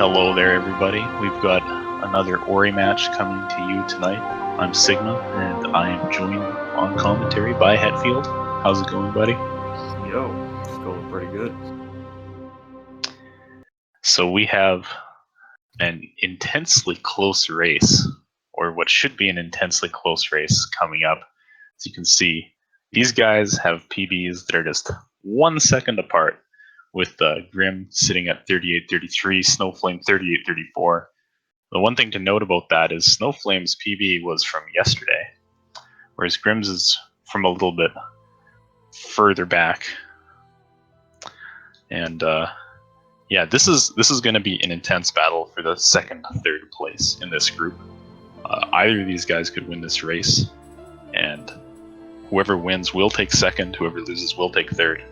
Hello there, everybody. We've got another Ori match coming to you tonight. I'm Sigma, and I am joined on commentary by Hetfield. How's it going, buddy? Yo, it's going pretty good. So we have an intensely close race, or what should be an intensely close race coming up. As you can see, these guys have PBs that are just 1 second apart, with Grim sitting at 38.33, Snowflame 38.34. The one thing to note about that is Snowflame's PB was from yesterday, whereas Grim's is from a little bit further back. And yeah, this is going to be an intense battle for the second, third place in this group. Either of these guys could win this race, and whoever wins will take second, whoever loses will take third.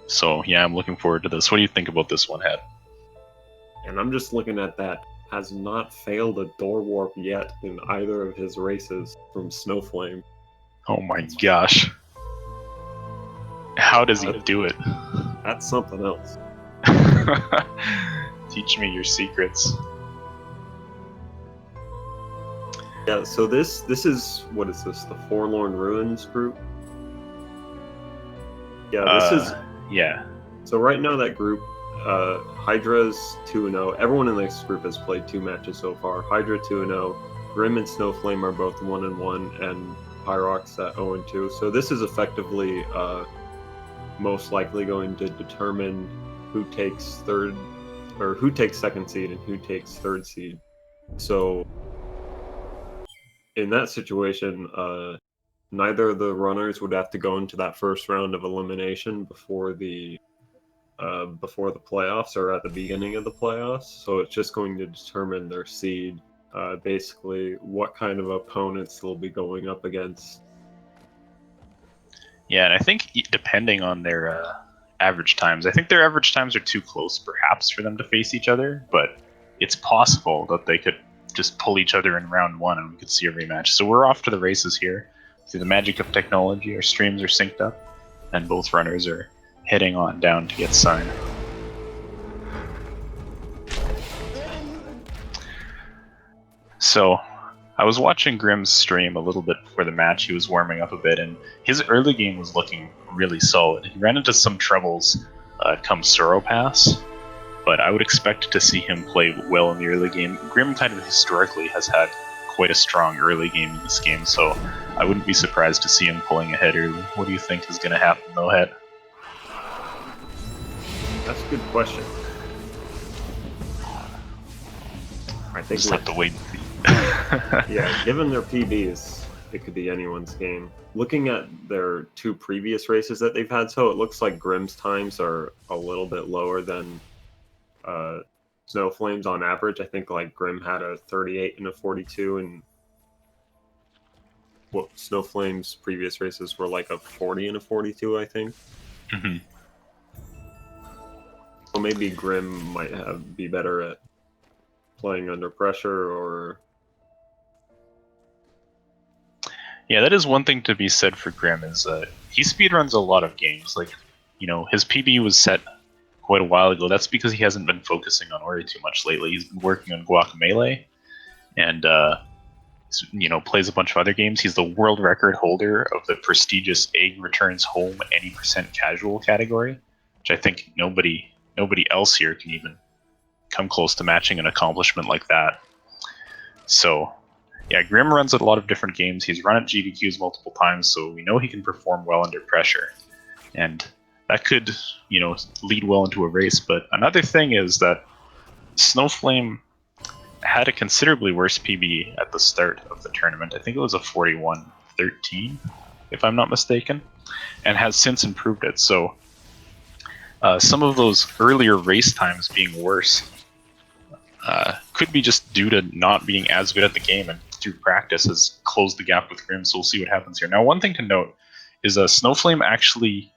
So yeah, I'm looking forward to this. What do you think about this one, Het? And I'm just looking at that. Has not failed a door warp yet in either of his races from Snowflame. Oh my gosh. How does he do it? That's something else. Teach me your secrets. Yeah, so this is, what is this, the Forlorn Ruins group? Yeah, this is... Yeah. So right now that group, Hydra's 2-0. Everyone in this group has played 2 matches so far. Hydra 2-0. Grim and Snowflame are both 1-1, and Pyrox at 0-2. So this is effectively most likely going to determine who takes second seed and who takes third seed. So in that situation, neither of the runners would have to go into that first round of elimination before the playoffs or at the beginning of the playoffs. So it's just going to determine their seed, basically what kind of opponents they'll be going up against. Yeah, and I think depending on their average times, I think their average times are too close perhaps for them to face each other, but it's possible that they could just pull each other in round 1 and we could see a rematch. So we're off to the races here. Through the magic of technology, our streams are synced up, and both runners are heading on down to get signed. So, I was watching Grim's stream a little bit before the match. He was warming up a bit, and his early game was looking really solid. He ran into some troubles come Sorrow Pass, but I would expect to see him play well in the early game. Grim kind of historically has had quite a strong early game in this game, so I wouldn't be surprised to see him pulling ahead early. What do you think is going to happen, though, Het? That's a good question. I think just have to wait and see. Yeah, given their PBs, it could be anyone's game. Looking at their 2 previous races that they've had, so it looks like Grim's times are a little bit lower than Snowflame's on average. I think like Grim had a 38 and a 42, and what Snowflame's previous races were like a 40 and a 42, I think. Mm-hmm. Well, maybe Grim might be better at playing under pressure, or... Yeah, that is one thing to be said for Grim, is he speedruns a lot of games. Like, you know, his PB was set quite a while ago. That's because he hasn't been focusing on Ori too much lately. He's been working on Guacamelee, and you know, plays a bunch of other games. He's the world record holder of the prestigious Egg Returns Home any percent casual category, which I think nobody else here can even come close to matching an accomplishment like that. So yeah, Grim runs a lot of different games. He's run at GDQs multiple times, so we know he can perform well under pressure. And that could, you know, lead well into a race. But another thing is that Snowflame had a considerably worse PB at the start of the tournament. I think it was a 41-13, if I'm not mistaken, and has since improved it. So some of those earlier race times being worse could be just due to not being as good at the game, and through practice has closed the gap with Grim. So we'll see what happens here. Now, one thing to note is Snowflame actually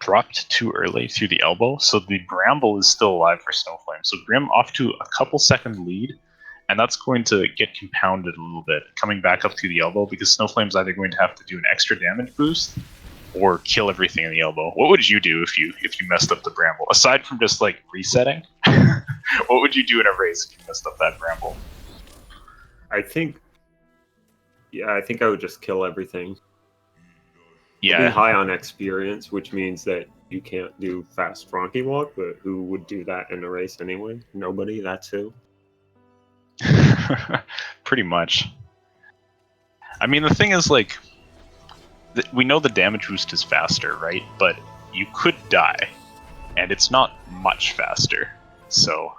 dropped too early through the elbow, so the Bramble is still alive for Snowflame. So Grim off to a couple second lead, and that's going to get compounded a little bit coming back up through the elbow, because Snowflame's either going to have to do an extra damage boost or kill everything in the elbow. What would you do if you messed up the Bramble, aside from just like resetting? What would you do in a race if you messed up that bramble? I think I would just kill everything. Yeah. You'll be high on experience, which means that you can't do fast Frankie walk, but who would do that in a race anyway? Nobody, that's who. Pretty much. I mean, the thing is, like, we know the damage boost is faster, right? But you could die, and it's not much faster. So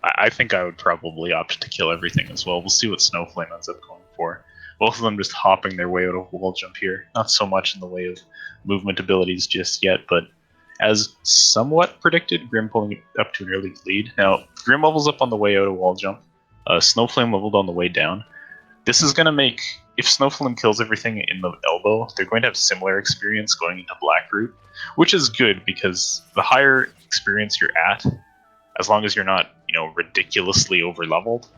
I think I would probably opt to kill everything as well. We'll see what Snowflame ends up going for. Both of them just hopping their way out of wall jump here. Not so much in the way of movement abilities just yet, but as somewhat predicted, Grim pulling up to an early lead. Now, Grim levels up on the way out of wall jump. Snowflame leveled on the way down. This is going to make, if Snowflame kills everything in the elbow, they're going to have similar experience going into Black Root, which is good because the higher experience you're at, as long as you're not, ridiculously over leveled,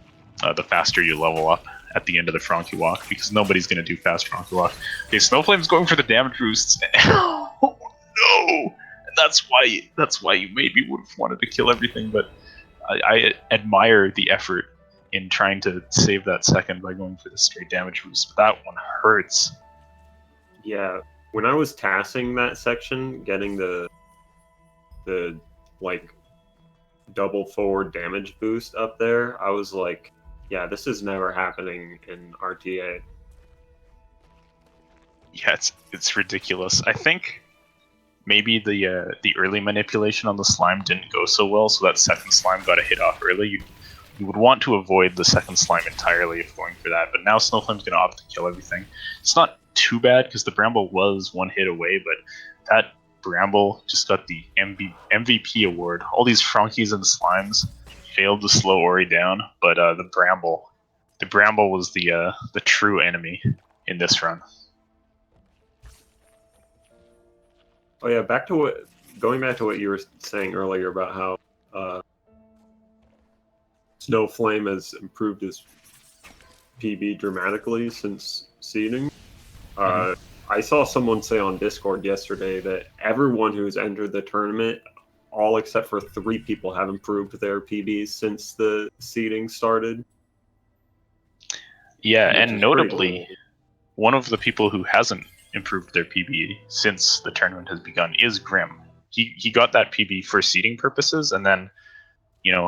the faster you level up at the end of the Frankie walk, because nobody's going to do fast Frankie walk. Okay, Snowflame's going for the damage boosts. Oh no! And that's why you maybe would have wanted to kill everything, but I admire the effort in trying to save that second by going for the straight damage boost. But that one hurts. Yeah, when I was tassing that section, getting the like double forward damage boost up there, I was like, yeah, this is never happening in RTA. Yeah, it's ridiculous. I think maybe the early manipulation on the slime didn't go so well, so that second slime got a hit off early. You would want to avoid the second slime entirely if going for that, but now Snowflame's going to opt to kill everything. It's not too bad because the Bramble was one hit away, but that Bramble just got the MVP award. All these Frankies and slimes failed to slow Ori down, but the Bramble was the true enemy in this run. Oh yeah, going back to what you were saying earlier about how Snowflame has improved his PB dramatically since seeding. I saw someone say on Discord yesterday that everyone who's entered the tournament, all except for 3 people, have improved their PBs since the seeding started. Yeah, and notably, cool. One of the people who hasn't improved their PB since the tournament has begun is Grim. He got that PB for seeding purposes, and then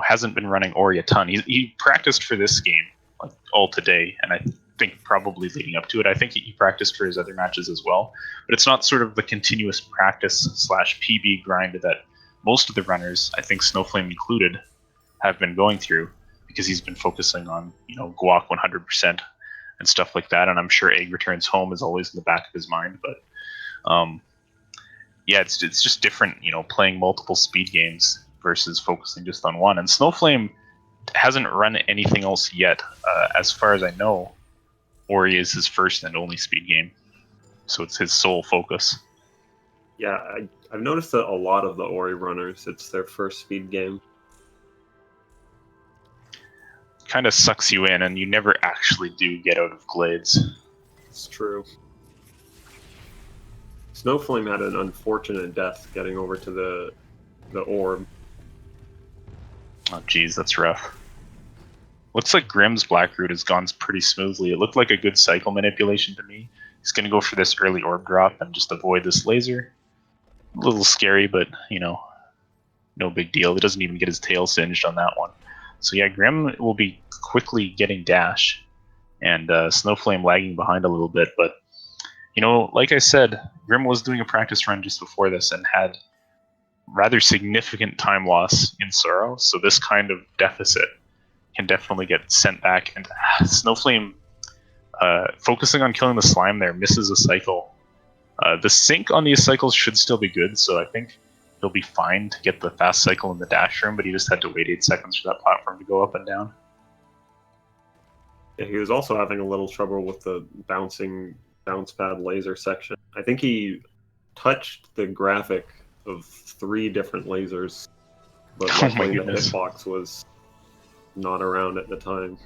hasn't been running Ori a ton. He practiced for this game like all today, and I think probably leading up to it. I think he practiced for his other matches as well, but it's not sort of the continuous practice / PB grind that most of the runners, I think Snowflame included, have been going through because he's been focusing on Guac 100% and stuff like that. And I'm sure Egg Returns Home is always in the back of his mind, but yeah, it's just different, playing multiple speed games versus focusing just on one. And Snowflame hasn't run anything else yet. As far as I know, Ori is his first and only speed game, so it's his sole focus. Yeah, I've noticed that a lot of the Ori runners, it's their first speed game. Kind of sucks you in, and you never actually do get out of Glades. It's true. Snowflame had an unfortunate death getting over to the orb. Oh, geez, that's rough. Looks like Grim's Black Root has gone pretty smoothly. It looked like a good cycle manipulation to me. He's going to go for this early orb drop and just avoid this laser. A little scary, but, no big deal. He doesn't even get his tail singed on that one. So yeah, Grim will be quickly getting dash, and Snowflame lagging behind a little bit. But, like I said, Grim was doing a practice run just before this and had rather significant time loss in Sorrow, so this kind of deficit can definitely get sent back. And Snowflame, focusing on killing the slime there, misses a cycle. The sync on these cycles should still be good, so I think he'll be fine to get the fast cycle in the dash room, but he just had to wait 8 seconds for that platform to go up and down. Yeah, he was also having a little trouble with the bounce pad laser section. I think he touched the graphic of 3 different lasers, but luckily the hitbox was not around at the time.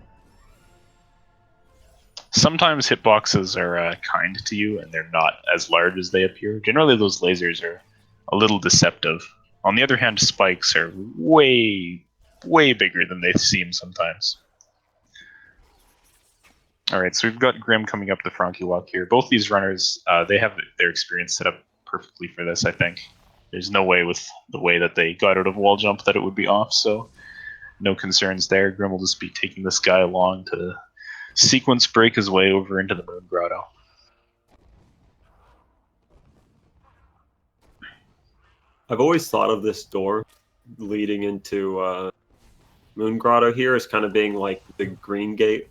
Sometimes hitboxes are kind to you, and they're not as large as they appear. Generally, those lasers are a little deceptive. On the other hand, spikes are way way bigger than they seem sometimes. All right, so we've got Grim coming up the Frankie Walk here. Both these runners, they have their experience set up perfectly for this, I think. There's no way with the way that they got out of wall jump that it would be off, so no concerns there. Grim will just be taking this guy along to sequence break his way over into the Moon Grotto. I've always thought of this door leading into Moon Grotto here as kind of being like the green gate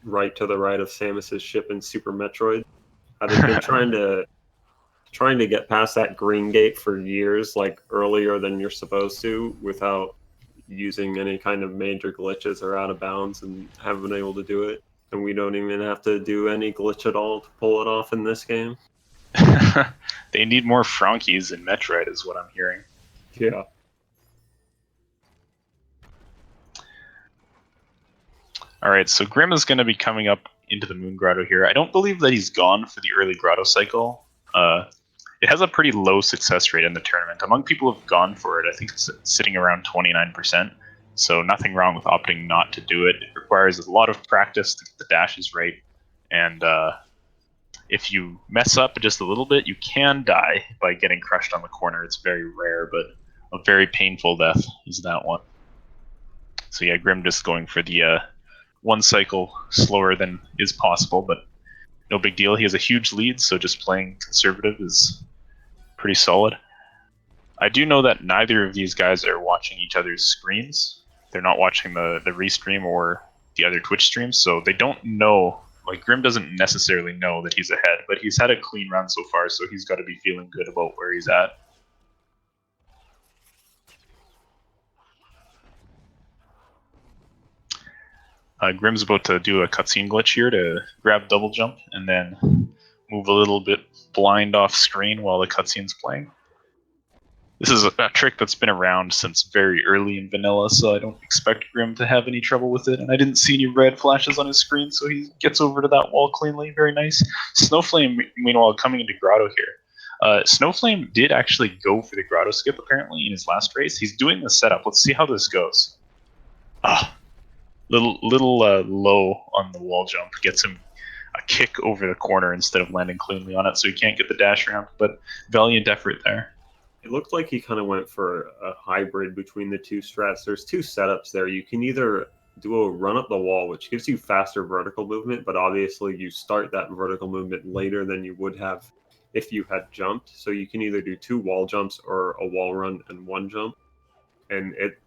right to the right of Samus's ship in Super Metroid. They've been trying to get past that green gate for years, like earlier than you're supposed to, without using any kind of major glitches or out of bounds, and haven't been able to do it. And we don't even have to do any glitch at all to pull it off in this game. They need more Frankies in Metroid, is what I'm hearing. Yeah. All right, so Grim is going to be coming up into the Moon Grotto here. I don't believe that he's gone for the early Grotto cycle. It has a pretty low success rate in the tournament. Among people who have gone for it, I think it's sitting around 29%. So nothing wrong with opting not to do it. It requires a lot of practice to get the dashes right. And if you mess up just a little bit, you can die by getting crushed on the corner. It's very rare, but a very painful death is that one. So yeah, Grim just going for the one cycle slower than is possible, but no big deal. He has a huge lead, so just playing conservative is pretty solid. I do know that neither of these guys are watching each other's screens. They're not watching the restream or the other Twitch streams, so they don't know. Like, Grim doesn't necessarily know that he's ahead, but he's had a clean run so far, so he's got to be feeling good about where he's at. Grim's about to do a cutscene glitch here to grab double jump and then move a little bit blind off screen while the cutscene's playing. This is a trick that's been around since very early in vanilla, so I don't expect Grim to have any trouble with it. And I didn't see any red flashes on his screen, so he gets over to that wall cleanly. Very nice. Snowflame, meanwhile, coming into Grotto here. Snowflame did actually go for the Grotto skip, apparently, in his last race. He's doing the setup. Let's see how this goes. Little low on the wall jump. Gets him a kick over the corner instead of landing cleanly on it, so he can't get the dash ramp, but valiant effort there. It looked like he kind of went for a hybrid between the two strats. There's two setups there. You can either do a run up the wall, which gives you faster vertical movement, but obviously you start that vertical movement later than you would have if you had jumped. So you can either do two wall jumps or a wall run and one jump. And it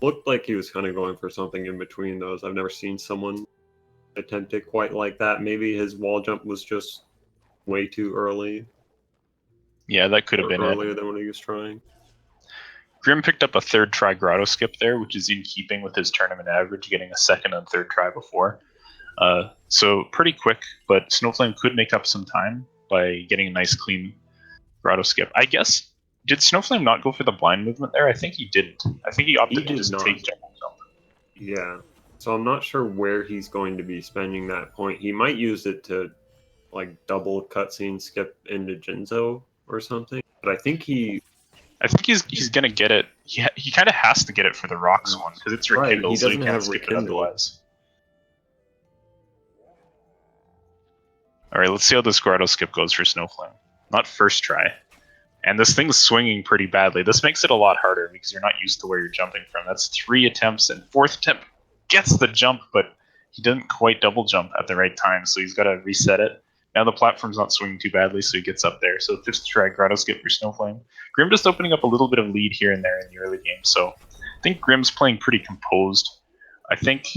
looked like he was kind of going for something in between those. I've never seen someone attempt it quite like that. Maybe his wall jump was just way too early. Yeah, that could have been earlier than when he was trying. Grim picked up a third try Grotto skip there, which is in keeping with his tournament average, getting a second and third try before. So pretty quick, but Snowflame could make up some time by getting a nice clean Grotto skip. I guess, did Snowflame not go for the blind movement there? I think he didn't. I think he opted to just take jump. Yeah. So I'm not sure where he's going to be spending that point. He might use it to like double cutscene skip into Jinzo or something. But I think he's gonna get it. He kind of has to get it for the rocks one because it's rekindled, right, he doesn't so he can't have skip rekindle. it otherwise. All right, let's see how this Grotto skip goes for Snowflame. Not first try, and this thing's swinging pretty badly. This makes it a lot harder because you're not used to where you're jumping from. That's 3 attempts, and 4th attempt gets the jump, but he didn't quite double jump at the right time, so he's got to reset it. Now the platform's not swinging too badly, so he gets up there. So 5th try Grotto skip for Snowflame. Grim just opening up a little bit of lead here and there in the early game, so I think Grim's playing pretty composed. I think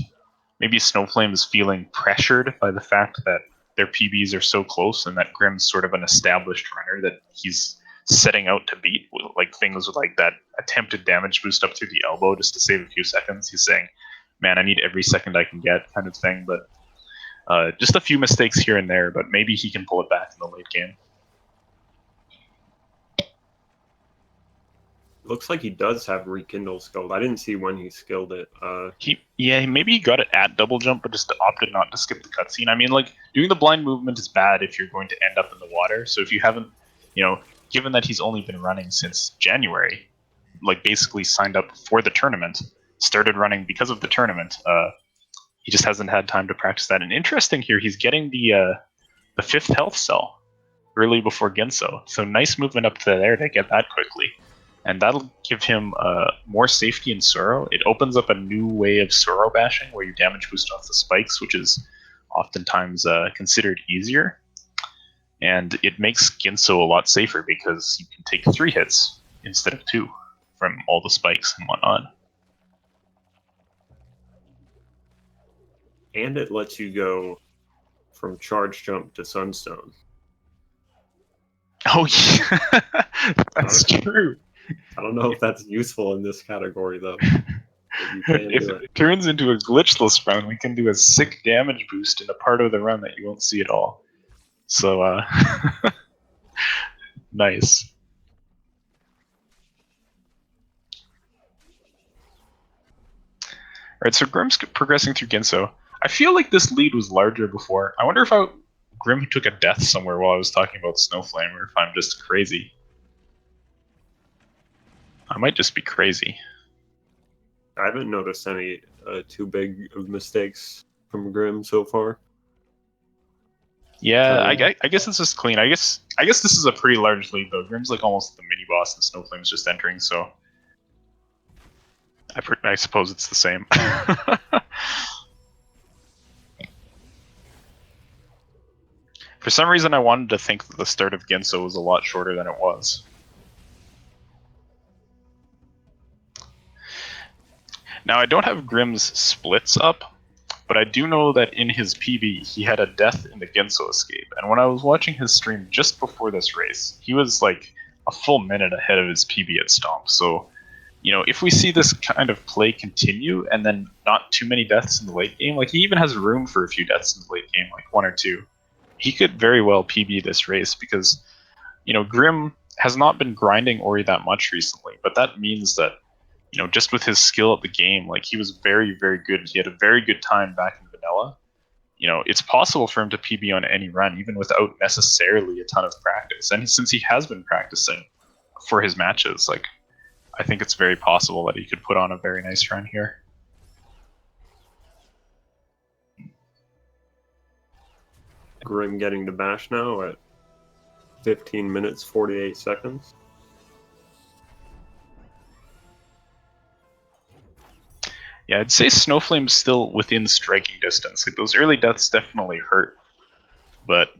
maybe Snowflame is feeling pressured by the fact that their PBs are so close and that Grim's sort of an established runner that he's setting out to beat, like things like that attempted damage boost up through the elbow just to save a few seconds. He's saying, man, I need every second I can get kind of thing, but just a few mistakes here and there, but maybe he can pull it back in the late game. Looks like he does have rekindle skilled. I didn't see when he skilled it. Maybe he got it at double jump, but just opted not to skip the cutscene. I mean, like, doing the blind movement is bad if you're going to end up in the water. So if you haven't, given that he's only been running since January, like basically signed up for the tournament, started running because of the tournament. He just hasn't had time to practice that. And interesting here, he's getting the 5th health cell early before Genso. So nice movement up to there to get that quickly. And that'll give him more safety in Sorrow. It opens up a new way of Sorrow bashing where you damage boost off the spikes, which is oftentimes considered easier. And it makes Genso a lot safer because you can take 3 hits instead of 2 from all the spikes and whatnot. And it lets you go from charge jump to sunstone. Oh yeah, that's true. I don't know if that's useful in this category though. If it turns into a glitchless run, we can do a sick damage boost in a part of the run that you won't see at all. So, nice. Alright, so Grim's progressing through Genso. I feel like this lead was larger before. I wonder if Grim took a death somewhere while I was talking about Snowflame, or if I'm just crazy. I might just be crazy. I haven't noticed any too big of mistakes from Grim so far. Yeah, I guess it's just clean. I guess this is a pretty large lead though. Grim's like almost the mini boss, and Snowflame's just entering, so I suppose it's the same. For some reason, I wanted to think that the start of Genso was a lot shorter than it was. Now, I don't have Grim's splits up, but I do know that in his PB, he had a death in the Genso escape. And when I was watching his stream just before this race, he was like a full minute ahead of his PB at Stomp. So, you know, if we see this kind of play continue and then not too many deaths in the late game, like he even has room for a few deaths in the late game, like 1 or 2. He could very well PB this race because, you know, Grim has not been grinding Ori that much recently, but that means that, you know, just with his skill at the game, like he was very, very good. He had a very good time back in vanilla. You know, it's possible for him to PB on any run, even without necessarily a ton of practice. And since he has been practicing for his matches, like, I think it's very possible that he could put on a very nice run here. Grim getting the bash now at 15 minutes, 48 seconds. Yeah, I'd say Snowflame's still within striking distance. Like, those early deaths definitely hurt, but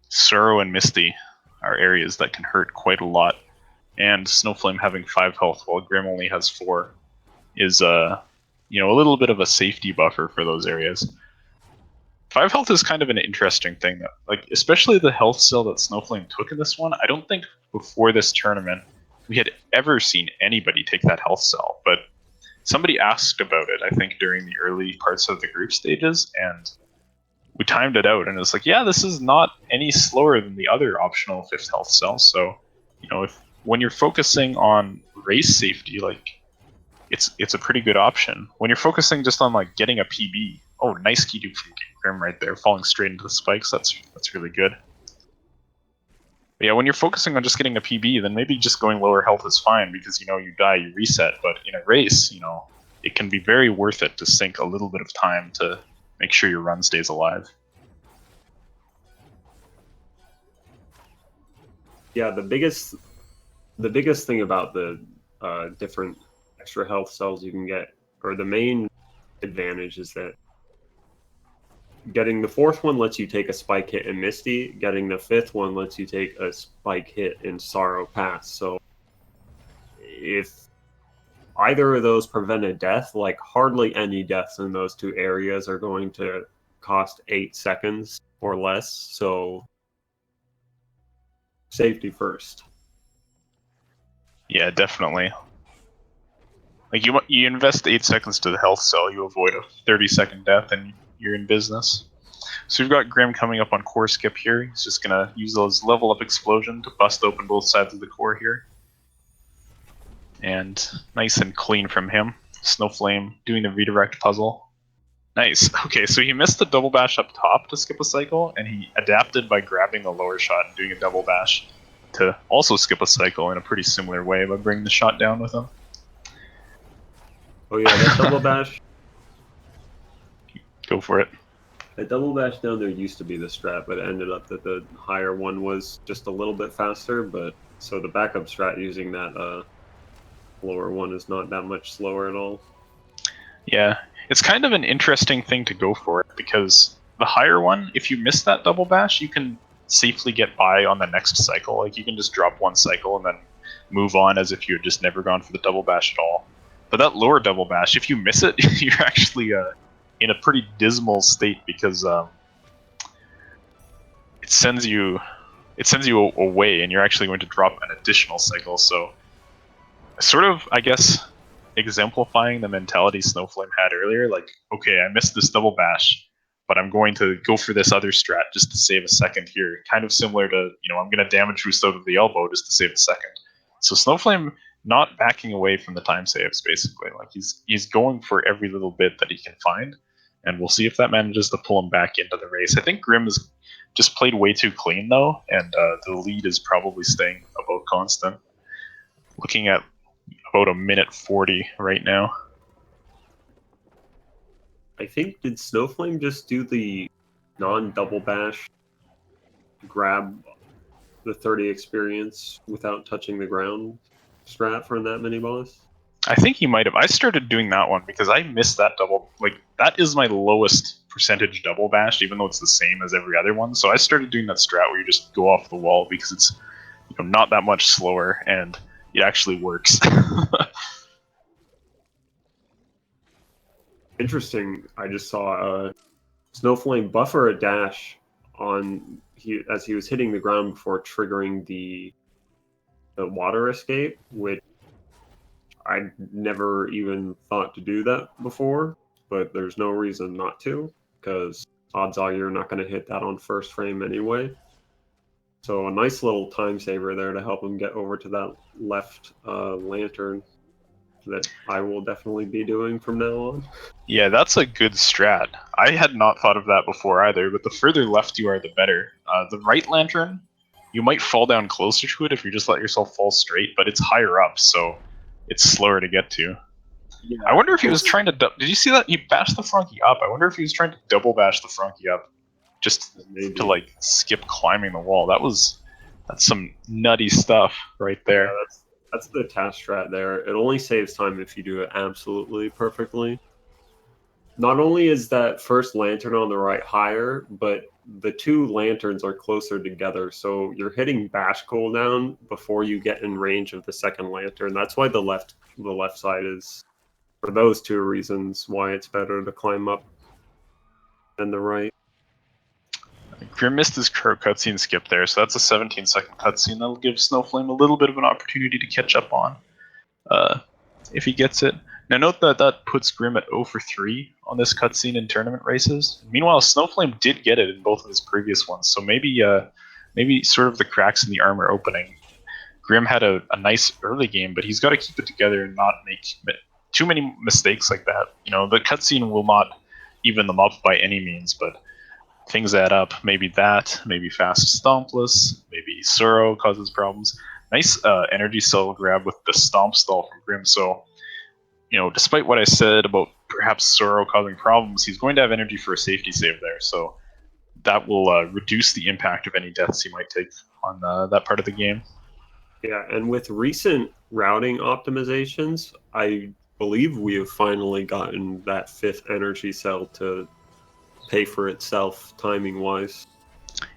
Sorrow and Misty are areas that can hurt quite a lot. And Snowflame having 5 health while Grim only has 4 is, you know, a little bit of a safety buffer for those areas. 5 health is kind of an interesting thing, that, like, especially the health cell that Snowflame took in this one. I don't think before this tournament we had ever seen anybody take that health cell, but somebody asked about it, I think, during the early parts of the group stages, and we timed it out, and it was like, yeah, this is not any slower than the other optional 5th health cell. So, you know, when you're focusing on race safety, like, it's a pretty good option. When you're focusing just on like getting a PB, oh, nice key dupe from Grim right there, falling straight into the spikes. That's really good. But yeah, when you're focusing on just getting a PB, then maybe just going lower health is fine because, you know, you die, you reset. But in a race, you know, it can be very worth it to sink a little bit of time to make sure your run stays alive. Yeah, the biggest thing about the different extra health cells you can get, or the main advantage, is that getting the 4th one lets you take a spike hit in Misty. Getting the 5th one lets you take a spike hit in Sorrow Pass. So if either of those prevent a death, like hardly any deaths in those 2 areas are going to cost 8 seconds or less. So safety first. Yeah, definitely. Like, you invest 8 seconds to the health cell, you avoid a 30-second death, and you're in business. So we've got Grim coming up on core skip here. He's just gonna use those level up explosion to bust open both sides of the core here. And nice and clean from him. Snowflame doing the redirect puzzle. Nice. Okay, so he missed the double bash up top to skip a cycle, and he adapted by grabbing the lower shot and doing a double bash to also skip a cycle in a pretty similar way by bringing the shot down with him. Oh yeah, that double bash. Go for it. That double bash down there used to be the strat, but it ended up that the higher one was just a little bit faster. But so the backup strat using that lower one is not that much slower at all. Yeah, it's kind of an interesting thing to go for because the higher one, if you miss that double bash, you can safely get by on the next cycle. Like you can just drop one cycle and then move on as if you had just never gone for the double bash at all. But that lower double bash, if you miss it, you're actually in a pretty dismal state because it sends you away, and you're actually going to drop an additional cycle. So sort of, I guess, exemplifying the mentality Snowflame had earlier. Like, okay, I missed this double bash, but I'm going to go for this other strat just to save a second here. Kind of similar to, I'm going to damage boost out of the elbow just to save a second. So Snowflame not backing away from the time saves, basically. Like he's going for every little bit that he can find, and we'll see if that manages to pull him back into the race. I think Grim has just played way too clean though, and the lead is probably staying about constant. Looking at about a minute 40 right now. I think did Snowflame just do the non-double bash grab the 30 experience without touching the ground strat for that mini boss? I think he might have. I started doing that one because I missed that double. Like, that is my lowest percentage double bash, even though it's the same as every other one. So I started doing that strat where you just go off the wall because it's not that much slower and it actually works. Interesting. I just saw Snowflame buffer a dash as he was hitting the ground before triggering the water escape, which I never even thought to do that before, but there's no reason not to, because odds are you're not going to hit that on first frame anyway. So a nice little time saver there to help him get over to that left lantern that I will definitely be doing from now on. Yeah, that's a good strat. I had not thought of that before either, but the further left you are, the better. The right lantern, you might fall down closer to it if you just let yourself fall straight, but it's higher up, so it's slower to get to. Yeah, I wonder if he was trying to. Did you see that? He bashed the Frankie up. I wonder if he was trying to double bash the Frankie up just to maybe. like skip climbing the wall. That's some nutty stuff right Yeah, there. that's the task strat there. It only saves time if you do it absolutely perfectly. Not only is that first lantern on the right higher, but the two lanterns are closer together, so you're hitting bash cooldown before you get in range of the second lantern. That's why the left side is, for those two reasons, why it's better to climb up than the right. Grim missed his cutscene skip there, so that's a 17-second cutscene that'll give Snowflame a little bit of an opportunity to catch up on. If he gets it. Now note that that puts Grim at 0 for 3 on this cutscene in tournament races. Meanwhile, Snowflame did get it in both of his previous ones, so maybe sort of the cracks in the armor opening. Grim had a nice early game, but he's got to keep it together and not make too many mistakes like that. The cutscene will not even them up by any means, but things add up. Maybe fast Stompless, maybe Suro causes problems. Nice energy cell grab with the Stomp stall from Grim, so despite what I said about perhaps Suro causing problems, he's going to have energy for a safety save there. So that will reduce the impact of any deaths he might take on that part of the game. Yeah, and with recent routing optimizations, I believe we have finally gotten that fifth energy cell to pay for itself timing wise.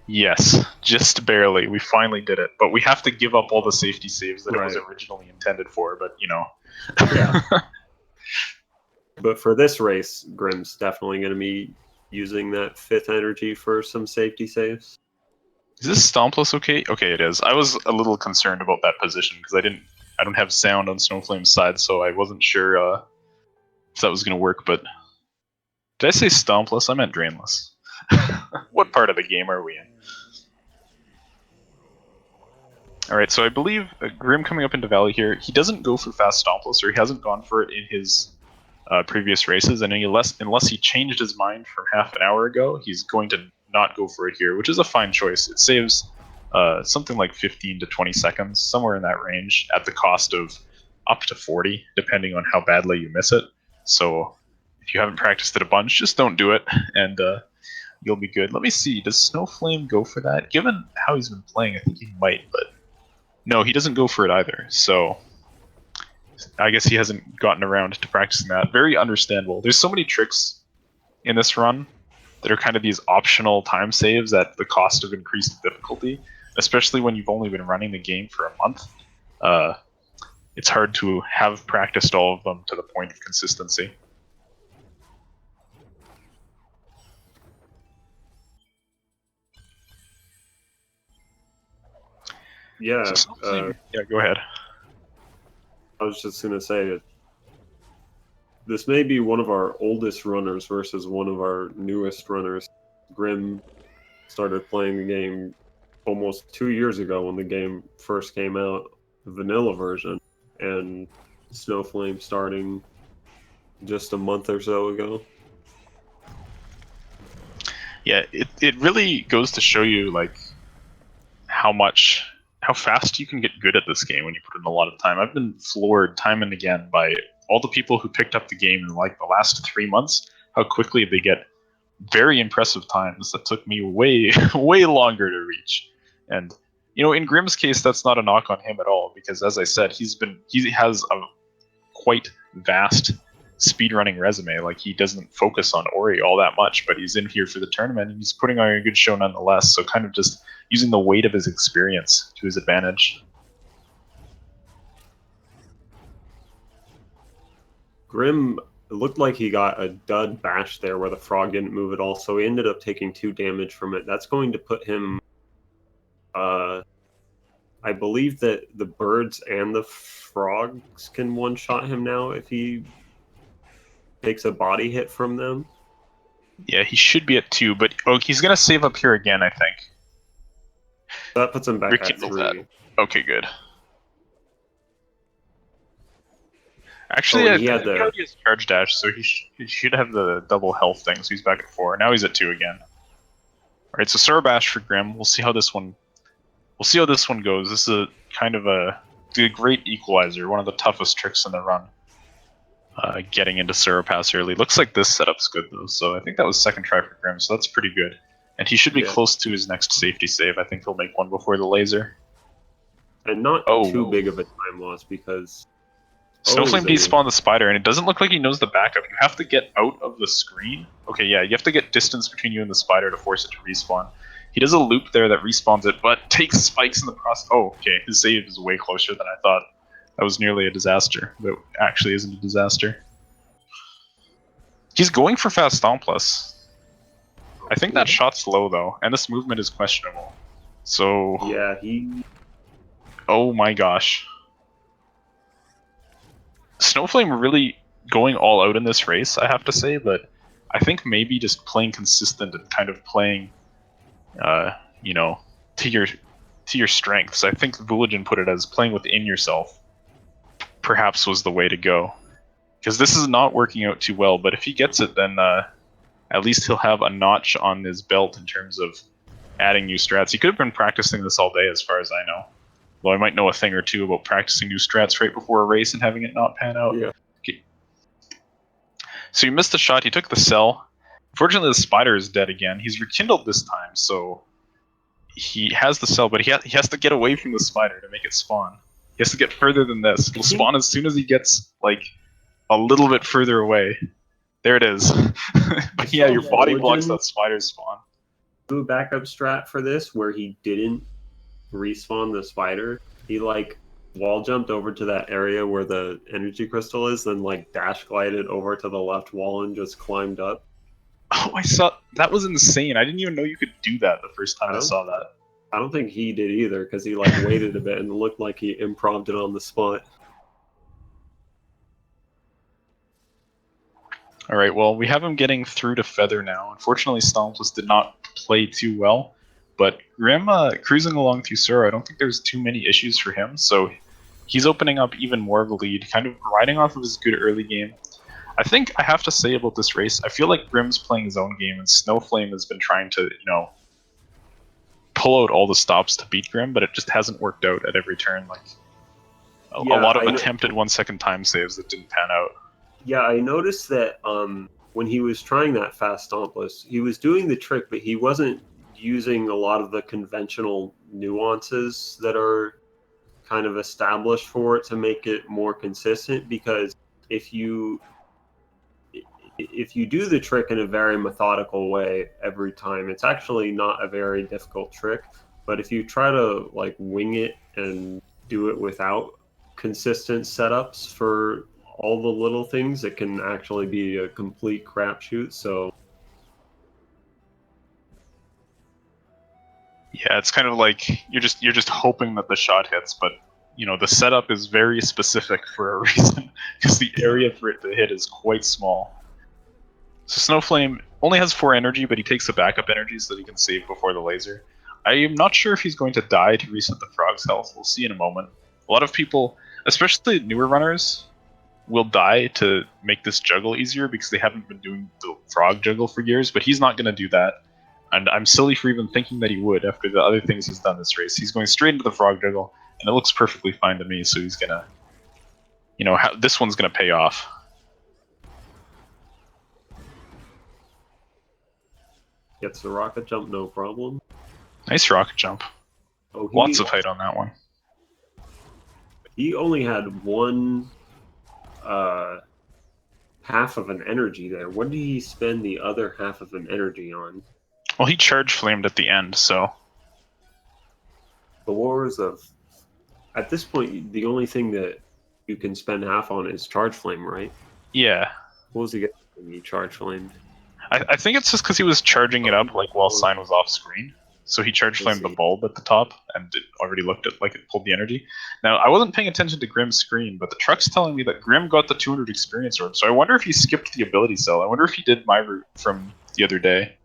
Yes, just barely. We finally did it, but we have to give up all the safety saves that it was originally intended for. But Yeah. But for this race, Grim's definitely going to be using that fifth energy for some safety saves. Is this Stompless okay? Okay, it is. I was a little concerned about that position because I don't have sound on Snowflame's side, so I wasn't sure if that was going to work. But did I say Stompless? I meant Drainless. What part of the game are we in? Alright, so I believe Grim coming up into Valley here, he doesn't go for fast Stompless, or he hasn't gone for it in his previous races, and unless he changed his mind from half an hour ago, he's going to not go for it here, which is a fine choice. It saves something like 15 to 20 seconds, somewhere in that range, at the cost of up to 40, depending on how badly you miss it. So if you haven't practiced it a bunch, just don't do it, and you'll be good. Let me see. Does Snowflame go for that? Given how he's been playing, I think he might, but no, he doesn't go for it either. So I guess he hasn't gotten around to practicing that. Very understandable. There's so many tricks in this run that are kind of these optional time saves at the cost of increased difficulty, especially when you've only been running the game for a month. It's hard to have practiced all of them to the point of consistency. Yeah. Yeah, go ahead. I was just gonna say this may be one of our oldest runners versus one of our newest runners. Grim started playing the game almost 2 years ago when the game first came out, the vanilla version, and Snowflame starting just a month or so ago. Yeah, it really goes to show you like how fast you can get good at this game when you put in a lot of time. I've been floored time and again by all the people who picked up the game in like the last 3 months, how quickly they get very impressive times that took me way way longer to reach. And in Grim's case, that's not a knock on him at all, because as I said, he has a quite vast speedrunning resume. Like, he doesn't focus on Ori all that much, but he's in here for the tournament and he's putting on a good show nonetheless. So kind of just using the weight of his experience to his advantage. Grim, it looked like he got a dud bash there where the frog didn't move at all, so he ended up taking 2 damage from it. That's going to put him. I believe that the birds and the frogs can one-shot him now if he takes a body hit from them. Yeah, he should be at 2, but he's gonna save up here again, I think. That puts him back Rekindle at 3. that. Okay, good. Actually, Oh, he already has charge dash, so he should have the double health thing, so he's back at 4. Now he's at 2 again. Alright, so Surabash for Grim. We'll see how this one goes. This is a kind of a great equalizer, one of the toughest tricks in the run. Getting into Surapass early. Looks like this setup's good though, so I think that was second try for Grim, so that's pretty good. And he should be close to his next safety save. I think he'll make one before the laser. And not too big of a time loss, because Snowflame despawned the spider, and it doesn't look like he knows the backup. You have to get out of the screen. Okay, yeah, you have to get distance between you and the spider to force it to respawn. He does a loop there that respawns it, but takes spikes in the process. Oh, okay, his save is way closer than I thought. That was nearly a disaster, but actually isn't a disaster. He's going for fast Stompless. I think that shot's low, though, and this movement is questionable. So... yeah, he... oh my gosh. Snowflame really going all out in this race, I have to say, but I think maybe just playing consistent and kind of playing, to your strengths. I think Vuligen put it as playing within yourself perhaps was the way to go. Because this is not working out too well, but if he gets it, then at least he'll have a notch on his belt in terms of adding new strats. He could have been practicing this all day, as far as I know. Though I might know a thing or two about practicing new strats right before a race and having it not pan out. Yeah. Okay. So he missed the shot, he took the cell. Fortunately, the spider is dead again. He's rekindled this time, so he has the cell, but he has to get away from the spider to make it spawn. He has to get further than this. It'll spawn as soon as he gets, like, a little bit further away. There it is. But yeah, your body blocks that spider spawn. Do a backup strat for this where he didn't respawn the spider. He wall jumped over to that area where the energy crystal is, then dash glided over to the left wall and just climbed up. Oh, I saw that was insane. I didn't even know you could do that the first time I saw that. I don't think he did either, because he waited a bit and looked like he improv'd it on the spot. Alright, well, we have him getting through to Feather now. Unfortunately, Stompless did not play too well, but Grim cruising along through Sura, I don't think there's too many issues for him, so he's opening up even more of a lead, kind of riding off of his good early game. I think I have to say about this race, I feel like Grim's playing his own game, and Snowflame has been trying to, pull out all the stops to beat Grim, but it just hasn't worked out at every turn. A lot of attempted 1 second time saves that didn't pan out. Yeah, I noticed that when he was trying that fast Stompless, he was doing the trick, but he wasn't using a lot of the conventional nuances that are kind of established for it to make it more consistent. Because if you if you do the trick in a very methodical way every time, it's actually not a very difficult trick. But if you try to like wing it and do it without consistent setups for all the little things, it can actually be a complete crapshoot. So Yeah, it's kind of like you're just hoping that the shot hits, but the setup is very specific for a reason because the area for it to hit is quite small. So Snowflame only has 4 energy, but he takes the backup energy so that he can save before the laser. I am not sure if he's going to die to reset the frog's health. We'll see in a moment. A lot of people, especially newer runners, will die to make this juggle easier because they haven't been doing the frog juggle for years, but he's not going to do that. And I'm silly for even thinking that he would after the other things he's done this race. He's going straight into the frog juggle, and it looks perfectly fine to me, so he's going to, this one's going to pay off. gets the rocket jump, no problem. Nice rocket jump. Oh, Lots of height on that one. he only had one uh, half of an energy there. What did he spend the other half of an energy on? Well, he charge flamed at the end, so The wars of at this point, the only thing that you can spend half on is charge flame, right? yeah. What was he getting when you charge flamed? I think it's just because he was charging it up like while Sign was off screen. So he charge flamed the bulb at the top, and it already looked at like it pulled the energy. Now I wasn't paying attention to Grim's screen, but the truck's telling me that Grim got the 200 experience orb. So I wonder if he skipped the ability cell. I wonder if he did my route from the other day,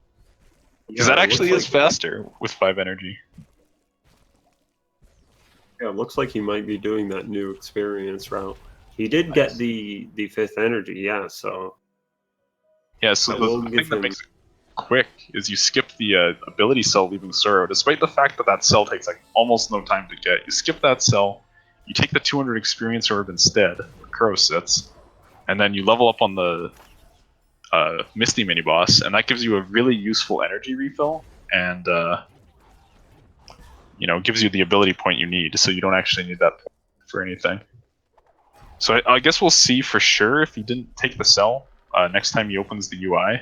because that actually is faster with 5 energy. Yeah, it looks like he might be doing that new experience route. He did get the 5th energy, yeah. So yeah. So the thing that makes it quick is you skip the ability cell leaving Sorrow, despite the fact that that cell takes like almost no time to get. You skip that cell, you take the 200 experience orb instead, where Crow sits, and then you level up on the Misty mini boss, and that gives you a really useful energy refill, and gives you the ability point you need, so you don't actually need that for anything. So I guess we'll see for sure if he didn't take the cell next time he opens the UI.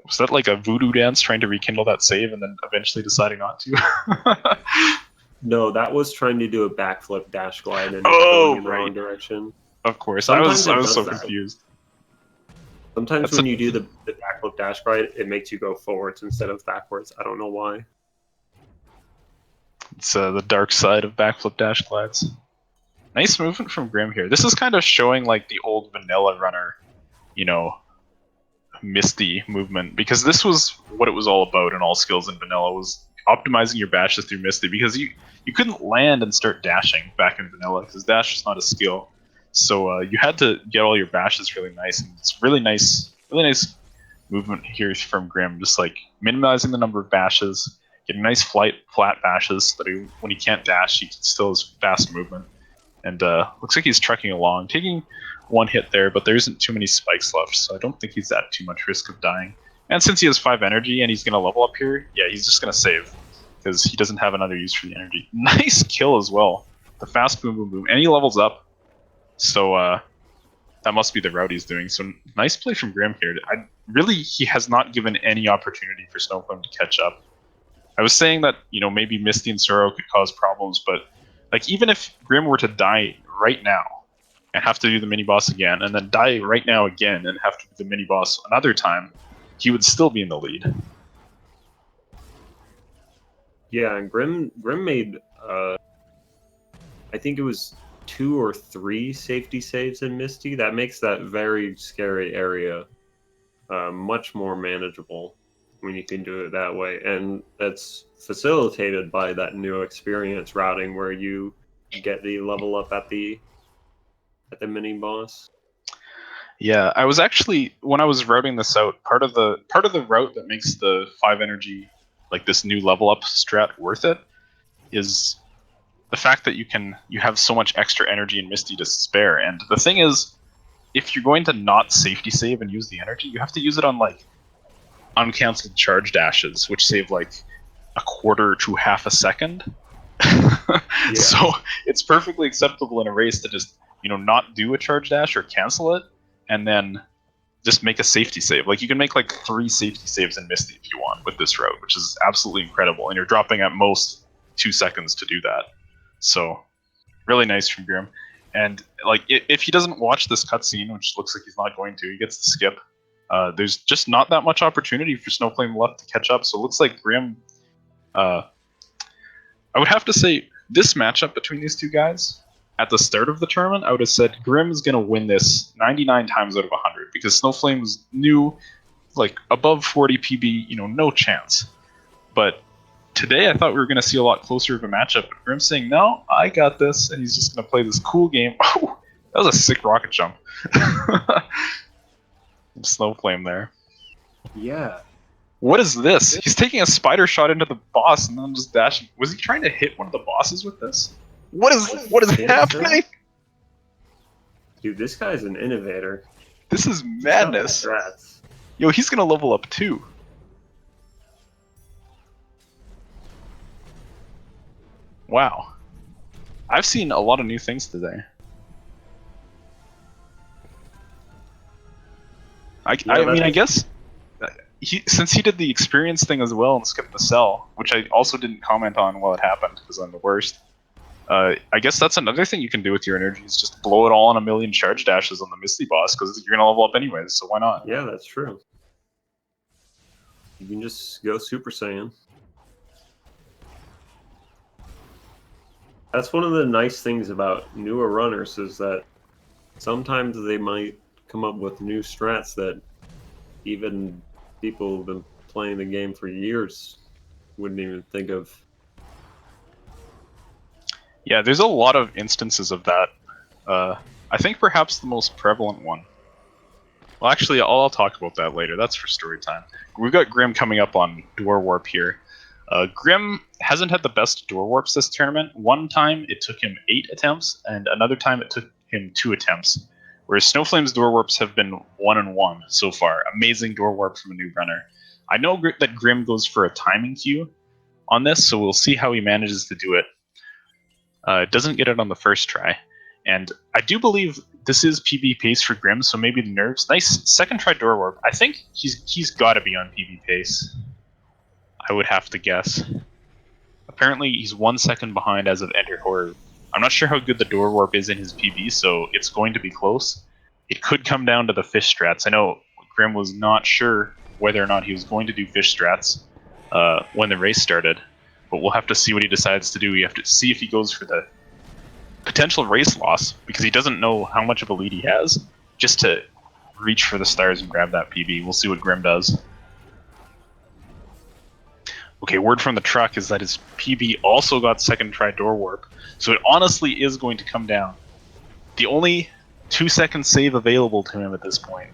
Was that like a voodoo dance trying to rekindle that save and then eventually deciding not to? No, that was trying to do a backflip dash glide and going in the wrong direction. Of course, Sometimes I was so confused. Sometimes when you do the backflip dash glide, it makes you go forwards instead of backwards. I don't know why. It's the dark side of backflip dash glides. Nice movement from Grim here. This is kind of showing like the old vanilla runner, Misty movement, because this was what it was all about in all skills in vanilla, was optimizing your bashes through Misty, because you couldn't land and start dashing back in vanilla because dash is not a skill. So you had to get all your bashes really nice, and it's really nice movement here from Grim, just like minimizing the number of bashes, getting nice flat bashes so that when he can't dash, he still has fast movement. And looks like he's trucking along, taking one hit there, but there isn't too many spikes left, so I don't think he's at too much risk of dying. And since he has 5 energy and he's going to level up here, yeah, he's just going to save, because he doesn't have another use for the energy. Nice kill as well. The fast boom boom boom. And he levels up, so that must be the route he's doing. So nice play from Grim here. He has not given any opportunity for Snowflame to catch up. I was saying that, maybe Misty and Sorrow could cause problems, but like even if Grim were to die right now and have to do the mini boss again, and then die right now again and have to do the mini boss another time, he would still be in the lead. Yeah, and Grim made I think it was 2 or 3 safety saves in Misty. That makes that very scary area much more manageable when you can do it that way, and that's facilitated by that new experience routing where you get the level up at the mini boss. Yeah, I was actually, when I was routing this out, part of the route that makes the 5 energy, like this new level up strat, worth it is the fact that you have so much extra energy in Misty to spare. And the thing is, if you're going to not safety save and use the energy, you have to use it on like uncancelled charge dashes, which save like a quarter to half a second. Yeah. So it's perfectly acceptable in a race to just not do a charge dash or cancel it, and then just make a safety save. Like you can make like 3 safety saves in Misty if you want with this route, which is absolutely incredible. And you're dropping at most 2 seconds to do that. So really nice from Grim. And like if he doesn't watch this cutscene, which looks like he's not going to, he gets to skip. There's just not that much opportunity for Snowflame left to catch up. So it looks like Grim. I would have to say this matchup between these two guys at the start of the tournament, I would have said Grim is going to win this 99 times out of 100 because Snowflame's new, like above 40 PB, no chance. But today I thought we were going to see a lot closer of a matchup. But Grim's saying, no, I got this, and he's just going to play this cool game. Oh, that was a sick rocket jump. Snowflame there. Yeah. What is this? He's taking a spider shot into the boss and then just dashing. Was he trying to hit one of the bosses with this? What is happening? Dude, this guy's an innovator. This is madness. Yo, he's gonna level up too. Wow. I've seen a lot of new things today. I mean, I guess since he did the experience thing as well and skipped the cell, which I also didn't comment on while it happened because I'm the worst. I guess that's another thing you can do with your energy is just blow it all on a million charge dashes on the Misty boss because you're gonna level up anyways. So why not? Yeah, that's true. You can just go Super Saiyan. That's one of the nice things about newer runners is that sometimes they might come up with new strats that even people who've been playing the game for years wouldn't even think of. Yeah, there's a lot of instances of that. I think perhaps the most prevalent one. Well, actually, I'll talk about that later. That's for story time. We've got Grim coming up on Door Warp here. Grim hasn't had the best Door Warps this tournament. One time it took him 8 attempts, and another time it took him 2 attempts. Whereas Snowflame's Door Warps have been 1 and 1 so far. Amazing Door Warp from a new runner. I know that Grim goes for a timing cue on this, so we'll see how he manages to do it. Doesn't get it on the first try. And I do believe this is PB pace for Grim, so maybe the nerves. Nice second try Door Warp. I think he's got to be on PB pace. I would have to guess. Apparently, he's 1 second behind as of Ender Horror. I'm not sure how good the Door Warp is in his PB, so it's going to be close. It could come down to the fish strats. I know Grim was not sure whether or not he was going to do fish strats when the race started, but we'll have to see what he decides to do. We have to see if he goes for the potential race loss, because he doesn't know how much of a lead he has, just to reach for the stars and grab that PB. We'll see what Grim does. Okay, word from the truck is that his PB also got second try Door Warp, so it honestly is going to come down. The only 2-second save available to him at this point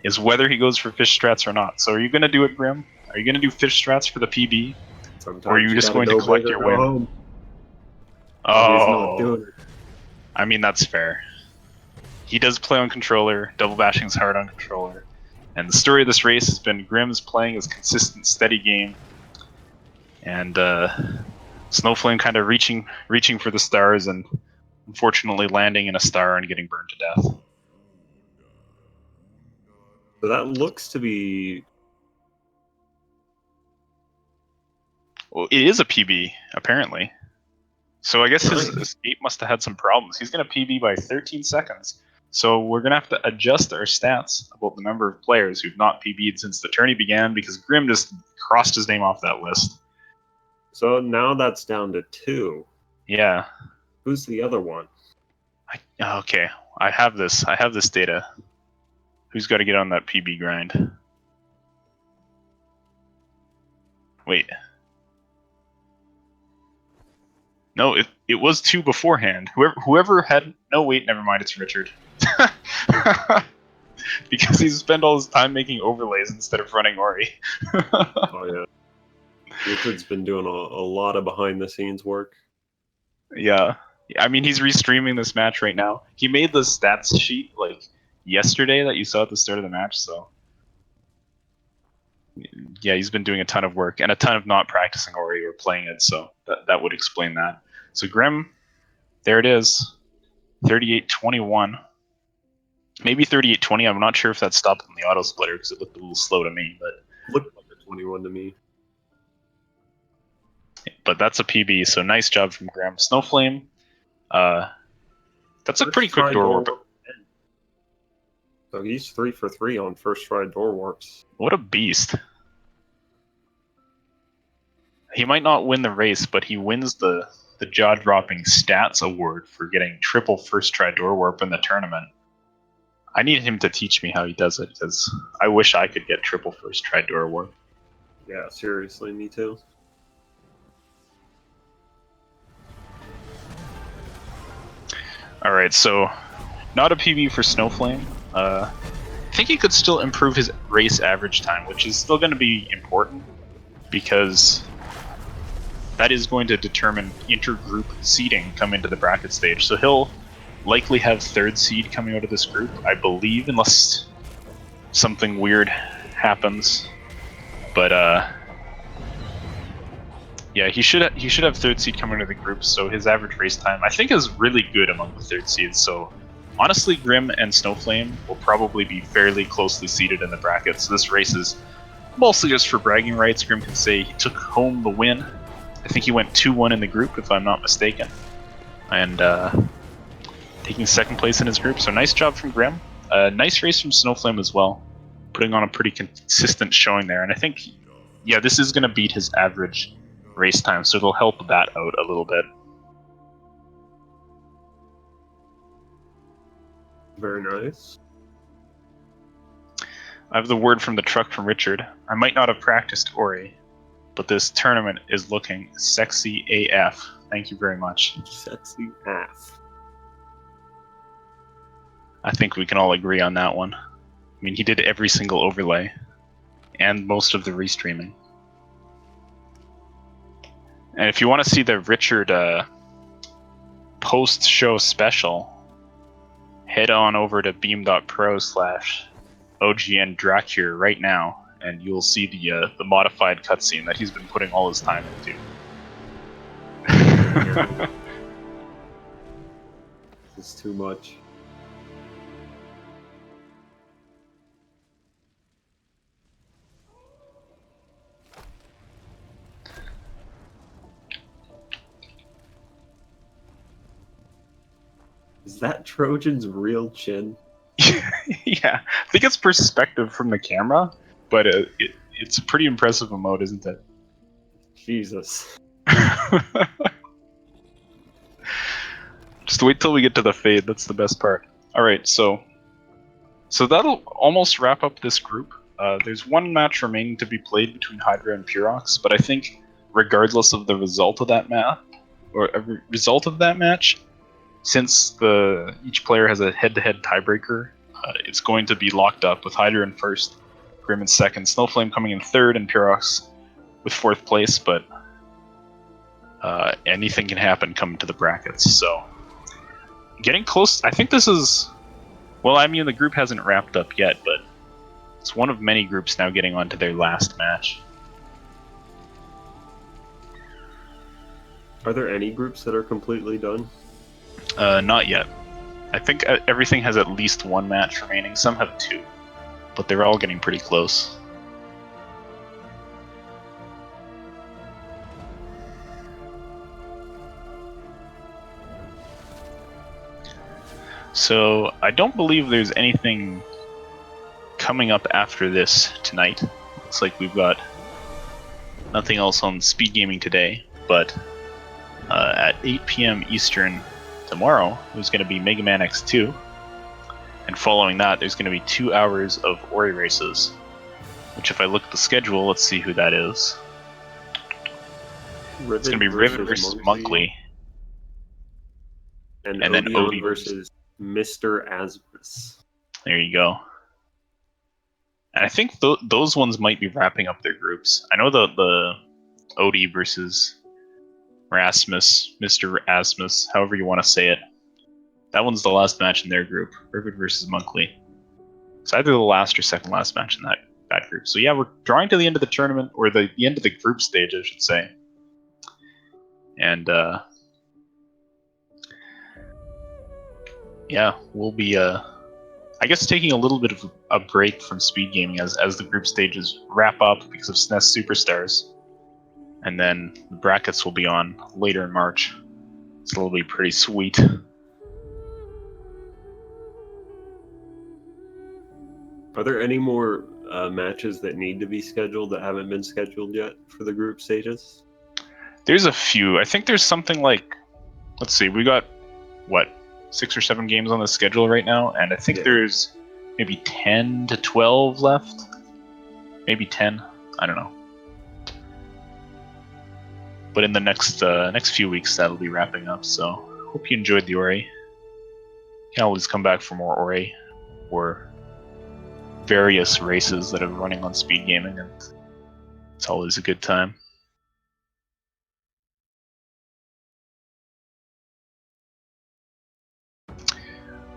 is whether he goes for fish strats or not. So are you going to do it, Grim? Are you going to do fish strats for the PB? Sometimes or are you just going to collect your win? Home. Oh, he's not doing it. I mean, that's fair. He does play on controller. Double bashing's hard on controller. And the story of this race has been Grim's playing his consistent, steady game. And Snowflame kind of reaching for the stars and unfortunately landing in a star and getting burned to death. So that looks to be... Well, it is a PB, apparently. So I guess his escape must have had some problems. He's going to PB by 13 seconds. So we're going to have to adjust our stats about the number of players who've not PB'd since the tourney began, because Grim just crossed his name off that list. So now that's down to 2. Yeah. Who's the other one? Okay, I have this data. Who's got to get on that PB grind? Wait. No, it was 2 beforehand. Whoever had... No, wait, never mind, it's Richard. Because he's spent all his time making overlays instead of running Ori. Oh, yeah. Richard's been doing a lot of behind-the-scenes work. Yeah. I mean, he's restreaming this match right now. He made the stats sheet, like, yesterday that you saw at the start of the match. So yeah, he's been doing a ton of work and a ton of not practicing Ori or playing it. So that would explain that. So Grim, there it is, 38-21. Maybe 38-20. I'm not sure if that stopped on the auto splitter because it looked a little slow to me, Looked like a 21 to me. but that's a PB. So nice job from Grim. Snowflame. That's a pretty quick door warp. So he's 3 for 3 on first try door warps. What a beast. He might not win the race, but he wins the jaw-dropping stats award for getting triple first try door warp in the tournament. I need him to teach me how he does it, because I wish I could get triple first try door warp. Yeah, seriously, me too. Alright, so not a PB for Snowflame. I think he could still improve his race average time, which is still going to be important, because that is going to determine intergroup seeding coming into the bracket stage. So he'll likely have third seed coming out of this group, I believe, unless something weird happens. But yeah, he should have third seed coming into the group. So his average race time, I think, is really good among the third seeds. So honestly, Grim and Snowflame will probably be fairly closely seeded in the bracket. So this race is mostly just for bragging rights. Grim can say he took home the win. I think he went 2-1 in the group, if I'm not mistaken, and taking second place in his group. So nice job from Grim. Nice race from Snowflame as well, putting on a pretty consistent showing there. And I think, yeah, this is going to beat his average race time, so it'll help that out a little bit. Very nice. I have the word from the truck from Richard. I might not have practiced Ori, but this tournament is looking sexy AF. Thank you very much. Sexy AF. I think we can all agree on that one. I mean, he did every single overlay and most of the restreaming. And if you want to see the Richard post-show special, head on over to beam.pro/OGN Dracure right now, and you'll see the modified cutscene that he's been putting all his time into. This is too much. Is that Trojan's real chin? Yeah, I think it's perspective from the camera, but it's a pretty impressive emote, isn't it? Jesus. Just wait till we get to the fade. That's the best part. All right, so that'll almost wrap up this group. There's one match remaining to be played between Hydra and Purox, but I think regardless of the result of that match, since each player has a head-to-head tiebreaker, it's going to be locked up with Hydra in first, Grim in second, Snowflame coming in third, and Purox with fourth place. But anything can happen coming to the brackets. So getting close. I think this is. Well, I mean, the group hasn't wrapped up yet, but it's one of many groups now getting on to their last match. Are there any groups that are completely done? Not yet. I think everything has at least one match remaining. Some have two, but they're all getting pretty close. So I don't believe there's anything coming up after this tonight. Looks like we've got nothing else on speed gaming today, but at 8 p.m. Eastern tomorrow, there's going to be Mega Man X2, and following that, there's going to be 2 hours of Ori races, which if I look at the schedule, let's see who that is. It's going to be Rivet versus Monkley. And then Odeon versus Mr. Asmus. There you go. And I think those ones might be wrapping up their groups. I know the Odie versus Rasmus, Mr. Asmus, however you want to say it. That one's the last match in their group, Rivet versus Monkley. It's either the last or second last match in that group. So yeah, we're drawing to the end of the tournament, or the end of the group stage, I should say. And yeah, we'll be I guess taking a little bit of a break from speed gaming as the group stages wrap up because of SNES Superstars, and then the brackets will be on later in March. So it'll be pretty sweet. Are there any more matches that need to be scheduled that haven't been scheduled yet for the group stages? There's a few. I think there's something like, let's see, we got what, 6 or 7 games on the schedule right now, and I think there's maybe 10 to 12 left. Maybe 10. I don't know. But in the next few weeks, that'll be wrapping up. So hope you enjoyed the Ori. You can always come back for more Ori or various races that are running on speed gaming, and it's always a good time.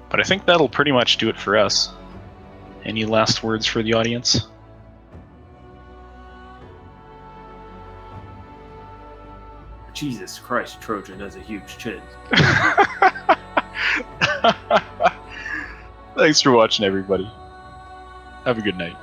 But I think that'll pretty much do it for us. Any last words for the audience? Jesus Christ, Trojan has a huge chin. Thanks for watching, everybody. Have a good night.